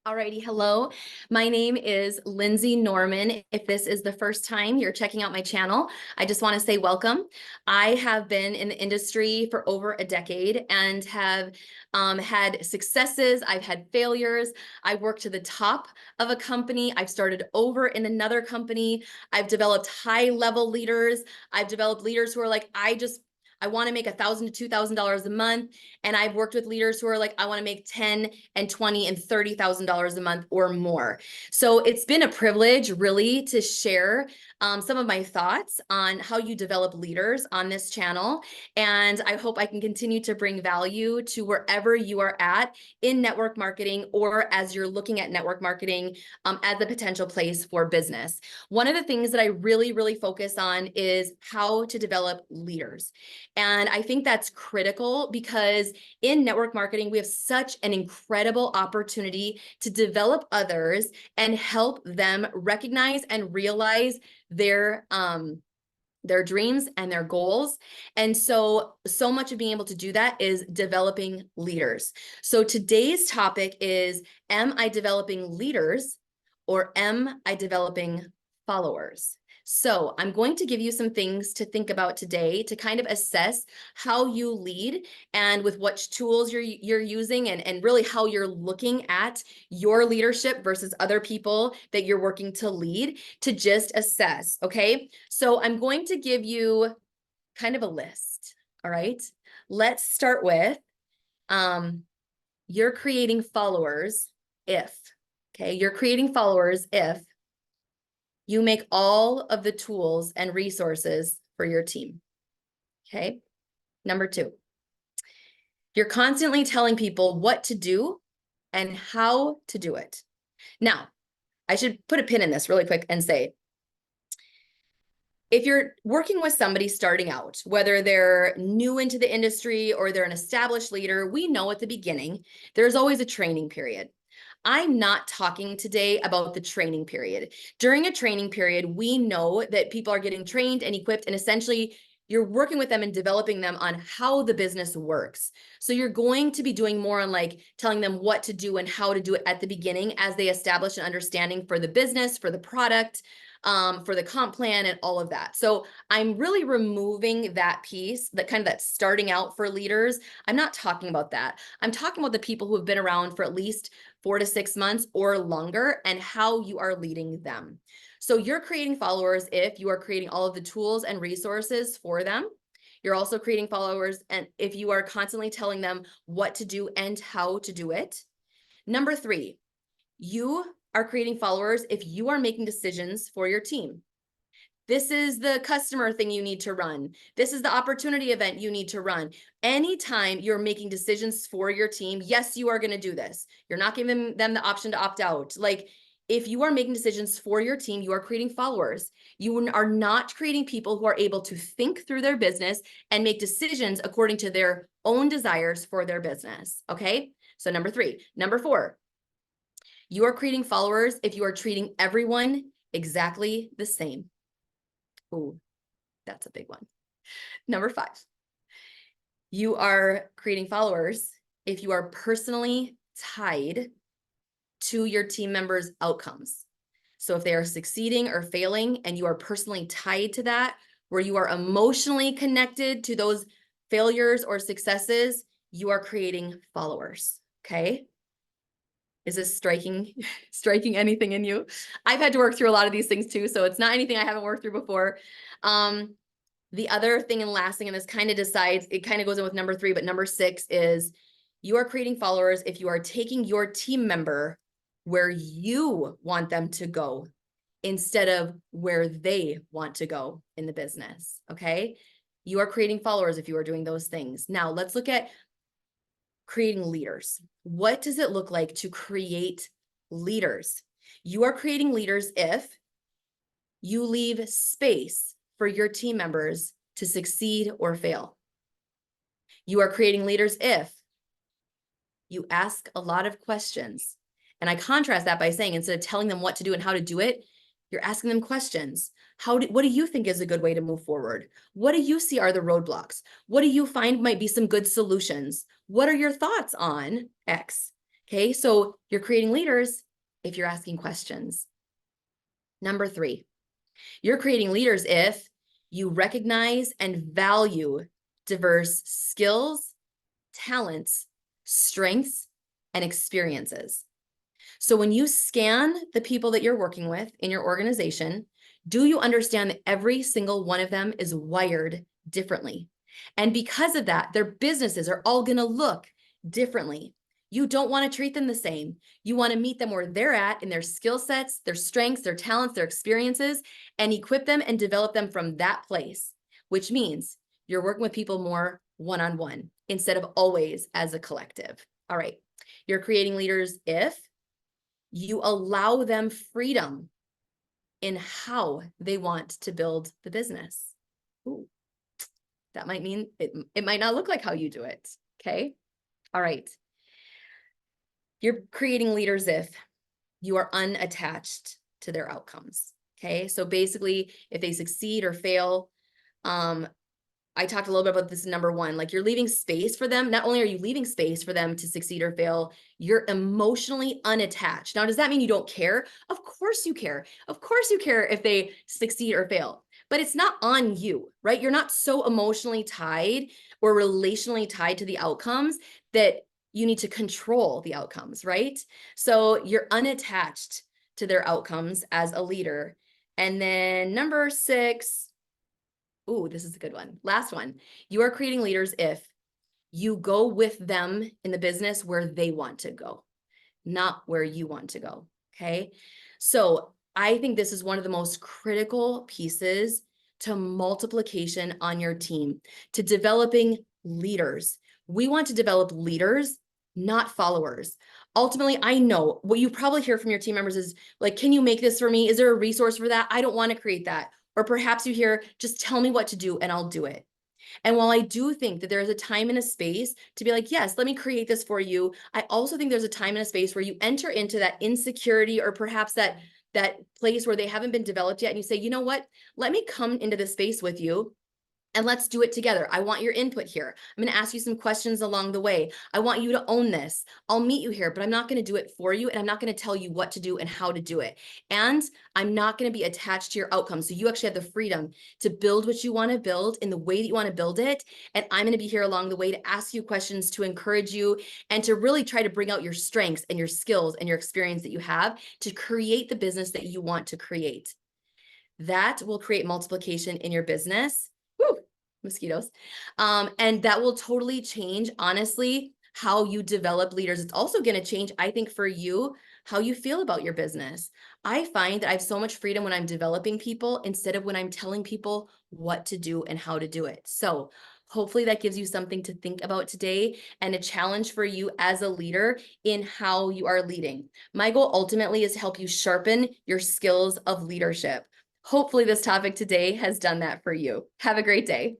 Alrighty, hello. My name is Lindsay Norman. If this is the first time you're checking out my channel, I just want to say welcome. I have been in the industry for over a decade and have had successes. I've had failures. I've worked to the top of a company. I've started over in another company. I've developed high-level leaders. I've developed leaders who are like, I want to make $1,000 to $2,000 a month. And I've worked with leaders who are like, I want to make 10 and 20 and $30,000 a month or more. So it's been a privilege really to share some of my thoughts on how you develop leaders on this channel. And I hope I can continue to bring value to wherever you are at in network marketing, or as you're looking at network marketing as a potential place for business. One of the things that I really focus on is how to develop leaders. And I think that's critical because in network marketing, we have such an incredible opportunity to develop others and help them recognize and realize their dreams and their goals. And so much of being able to do that is developing leaders. So today's topic is, am I developing leaders or am I developing followers? So I'm going to give you some things to think about today to kind of assess how you lead and with what tools you're using, and really how you're looking at your leadership versus other people that you're working to lead, to just assess, okay? So I'm going to give you kind of a list, all right? Let's start with, you're creating followers if, okay? You're creating followers if you make all of the tools and resources for your team, okay? Number two, you're constantly telling people what to do and how to do it. Now, I should put a pin in this really quick and say, if you're working with somebody starting out, whether they're new into the industry or they're an established leader, we know at the beginning, there's always a training period. I'm not talking today about the training period. During a training period, we know that people are getting trained and equipped, and essentially you're working with them and developing them on how the business works. So you're going to be doing more on like telling them what to do and how to do it at the beginning as they establish an understanding for the business, for the product, for the comp plan and all of that. So I'm really removing that piece, that kind of that starting out for leaders. I'm not talking about that. I'm talking about the people who have been around for at least 4 to 6 months or longer and how you are leading them. So you're creating followers if you are creating all of the tools and resources for them. You're also creating followers and if you are constantly telling them what to do and how to do it. Number 3, you are creating followers if you are making decisions for your team. This is the customer thing you need to run. This is the opportunity event you need to run. Anytime you're making decisions for your team, yes, you are going to do this. You're not giving them the option to opt out. Like, if you are making decisions for your team, you are creating followers. You are not creating people who are able to think through their business and make decisions according to their own desires for their business. Okay. So number 3. Number 4, you are creating followers if you are treating everyone exactly the same. Ooh, that's a big one. Number 5, you are creating followers if you are personally tied to your team members' outcomes. So if they are succeeding or failing and you are personally tied to that, where you are emotionally connected to those failures or successes, you are creating followers, okay? Is this striking anything in you? I've had to work through a lot of these things too, so it's not anything I haven't worked through before. The other thing and last thing, and this kind of decides, it kind of goes in with number 3, but number 6 is you are creating followers if you are taking your team member where you want them to go instead of where they want to go in the business, okay? You are creating followers if you are doing those things. Now, let's look at creating leaders. What does it look like to create leaders? You are creating leaders if you leave space for your team members to succeed or fail. You are creating leaders if you ask a lot of questions. And I contrast that by saying, instead of telling them what to do and how to do it, you're asking them questions. What do you think is a good way to move forward? What do you see are the roadblocks? What do you find might be some good solutions? What are your thoughts on X? Okay, so you're creating leaders if you're asking questions. Number 3, you're creating leaders if you recognize and value diverse skills, talents, strengths, and experiences. So when you scan the people that you're working with in your organization, do you understand that every single one of them is wired differently? And because of that, their businesses are all going to look differently. You don't want to treat them the same. You want to meet them where they're at in their skill sets, their strengths, their talents, their experiences, and equip them and develop them from that place, which means you're working with people more one-on-one instead of always as a collective. All right. You're creating leaders if you allow them freedom in how they want to build the business. Ooh, that might mean it might not look like how you do it. Okay. All right. You're creating leaders if you are unattached to their outcomes. Okay. So basically, if they succeed or fail, I talked a little bit about this in number 1, like you're leaving space for them. Not only are you leaving space for them to succeed or fail, you're emotionally unattached. Now, does that mean you don't care? Of course you care. Of course you care if they succeed or fail, but it's not on you, right? You're not so emotionally tied or relationally tied to the outcomes that you need to control the outcomes, right? So you're unattached to their outcomes as a leader. And then number 6, ooh, this is a good one. Last one. You are creating leaders if you go with them in the business where they want to go, not where you want to go. Okay. So I think this is one of the most critical pieces to multiplication on your team, to developing leaders. We want to develop leaders, not followers. Ultimately, I know what you probably hear from your team members is like, can you make this for me? Is there a resource for that? I don't want to create that. Or perhaps you hear, just tell me what to do and I'll do it. And while I do think that there is a time and a space to be like, yes, let me create this for you, I also think there's a time and a space where you enter into that insecurity or perhaps that place where they haven't been developed yet. And you say, you know what, let me come into this space with you and let's do it together. I want your input here. I'm going to ask you some questions along the way. I want you to own this. I'll meet you here, but I'm not going to do it for you. And I'm not going to tell you what to do and how to do it. And I'm not going to be attached to your outcomes. So you actually have the freedom to build what you want to build in the way that you want to build it. And I'm going to be here along the way to ask you questions, to encourage you, and to really try to bring out your strengths and your skills and your experience that you have to create the business that you want to create. That will create multiplication in your business. Woo, mosquitoes. And that will totally change, honestly, how you develop leaders. It's also going to change, I think, for you, how you feel about your business. I find that I have so much freedom when I'm developing people instead of when I'm telling people what to do and how to do it. So hopefully that gives you something to think about today and a challenge for you as a leader in how you are leading. My goal ultimately is to help you sharpen your skills of leadership. Hopefully this topic today has done that for you. Have a great day.